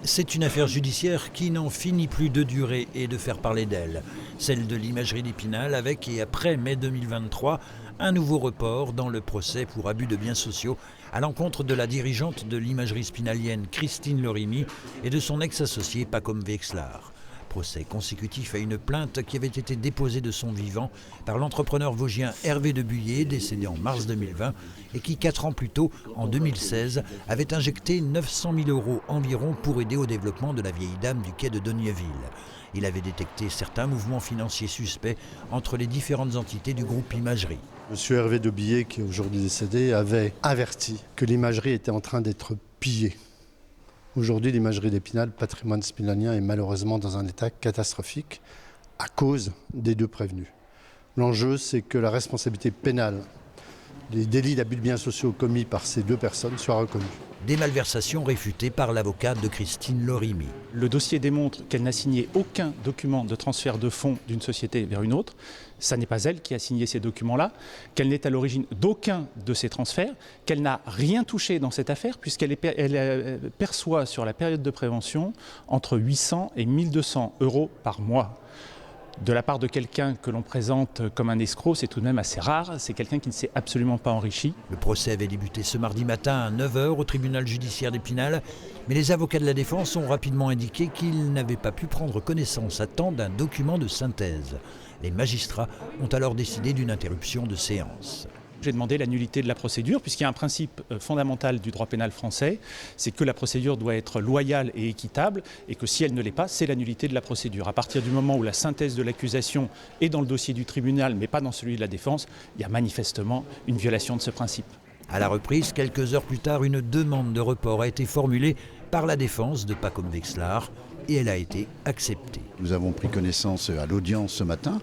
C'est une affaire judiciaire qui n'en finit plus de durer et de faire parler d'elle. Celle de l'imagerie d'Épinal avec et après mai 2023, un nouveau report dans le procès pour abus de biens sociaux à l'encontre de la dirigeante de l'imagerie spinalienne Christine Lorimi et de son ex-associé Pacom Vexlar. Procès consécutif à une plainte qui avait été déposée de son vivant par l'entrepreneur vosgien Hervé de Buyer, décédé en mars 2020, et qui 4 ans plus tôt, en 2016, avait injecté 900 000 € environ pour aider au développement de la vieille dame du quai de Dognéville. Il avait détecté certains mouvements financiers suspects entre les différentes entités du groupe Imagerie. Monsieur Hervé de Buyer, qui est aujourd'hui décédé, avait averti que l'imagerie était en train d'être pillée. Aujourd'hui, l'imagerie d'Épinal, patrimoine spinalenien, est malheureusement dans un état catastrophique à cause des deux prévenus. L'enjeu, c'est que la responsabilité pénale, les délits d'abus de biens sociaux commis par ces deux personnes soient reconnus. Des malversations réfutées par l'avocat de Christine Lorimi. Le dossier démontre qu'elle n'a signé aucun document de transfert de fonds d'une société vers une autre. Ça n'est pas elle qui a signé ces documents-là, qu'elle n'est à l'origine d'aucun de ces transferts, qu'elle n'a rien touché dans cette affaire puisqu'elle perçoit sur la période de prévention entre 800 et 1200 € par mois. De la part de quelqu'un que l'on présente comme un escroc, c'est tout de même assez rare. C'est quelqu'un qui ne s'est absolument pas enrichi. Le procès avait débuté ce mardi matin à 9h au tribunal judiciaire d'Épinal, mais les avocats de la défense ont rapidement indiqué qu'ils n'avaient pas pu prendre connaissance à temps d'un document de synthèse. Les magistrats ont alors décidé d'une interruption de séance. J'ai demandé la nullité de la procédure, puisqu'il y a un principe fondamental du droit pénal français, c'est que la procédure doit être loyale et équitable, et que si elle ne l'est pas, c'est la nullité de la procédure. À partir du moment où la synthèse de l'accusation est dans le dossier du tribunal, mais pas dans celui de la défense, il y a manifestement une violation de ce principe. À la reprise, quelques heures plus tard, une demande de report a été formulée par la défense de Pacom Vexlar, et elle a été acceptée. Nous avons pris connaissance à l'audience ce matin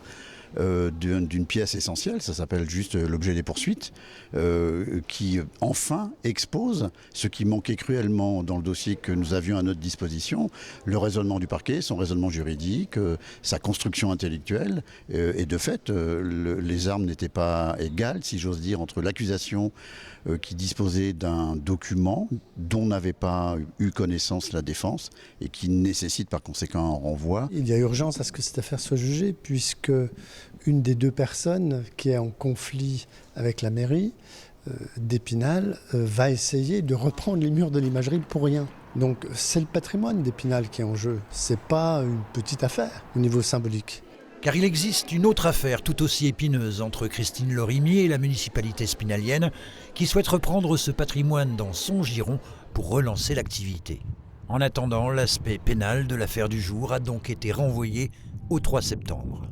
d'une pièce essentielle, ça s'appelle juste l'objet des poursuites, qui enfin expose ce qui manquait cruellement dans le dossier que nous avions à notre disposition, le raisonnement du parquet, son raisonnement juridique, sa construction intellectuelle, et de fait, les armes n'étaient pas égales, si j'ose dire, entre l'accusation qui disposait d'un document dont n'avait pas eu connaissance la défense et qui nécessite par conséquent un renvoi. Il y a urgence à ce que cette affaire soit jugée puisque une des deux personnes qui est en conflit avec la mairie d'Épinal va essayer de reprendre les murs de l'imagerie pour rien. Donc c'est le patrimoine d'Épinal qui est en jeu, c'est pas une petite affaire au niveau symbolique. Car il existe une autre affaire tout aussi épineuse entre Christine Lorimi et la municipalité spinalienne qui souhaite reprendre ce patrimoine dans son giron pour relancer l'activité. En attendant, l'aspect pénal de l'affaire du jour a donc été renvoyé au 3 septembre.